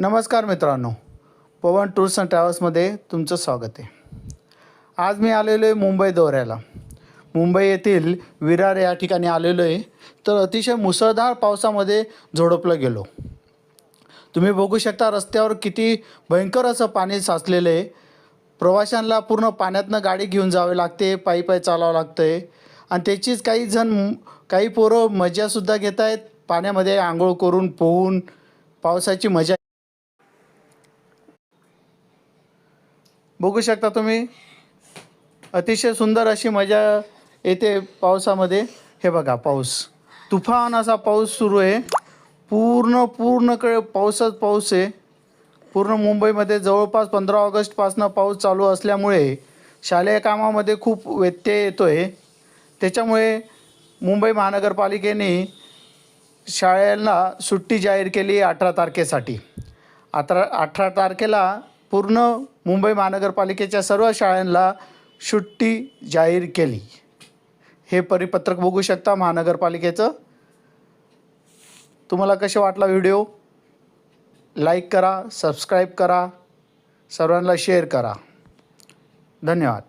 नमस्कार मित्रांनो, पवन tours and ट्रॅव्हल्समध्ये तुमचं स्वागत आहे। आज मी आलेलो आहे मुंबई दौऱ्याला। मुंबई येथील विरार या ठिकाणी आलेलो आहे। तर अतिशय मुसळधार पावसामध्ये झोडपलं गेलो। तुम्ही बघू शकता रस्त्यावर किती भयंकर असं पाणी साचलेलं आहे। प्रवाशांना पूर्ण पाण्यातनं गाडी घेऊन जावे लागते, पायी पायी चालावं लागतं आहे। आणि त्याचीच काही पोरं मजासुद्धा घेत आहेत, पाण्यामध्ये आंघोळ करून पोहून पावसाची मजा बघू शकता तुम्ही। अतिशय सुंदर अशी मजा येते पावसामध्ये। हे बघा पाऊस, तुफान असा पाऊस सुरू आहे। पूर्णकडे पाऊस आहे। पूर्ण मुंबईमध्ये जवळपास 15 ऑगस्टपासून पाऊस चालू असल्यामुळे शालेय कामामध्ये खूप व्यत्यय येतो आहे। त्याच्यामुळे मुंबई महानगरपालिकेने शाळेला सुट्टी जाहीर केली 18 तारखेसाठी। 18 तारखेला पूर्ण मुंबई महानगरपालिकेच्या सर्व शाळांना सुट्टी जाहीर केली। हे परिपत्रक बघू शकता महानगरपालिकेचं। तुम्हाला कसे वाटला व्हिडिओ? लाईक करा, सबस्क्राईब करा, सर्वांना शेअर करा। धन्यवाद।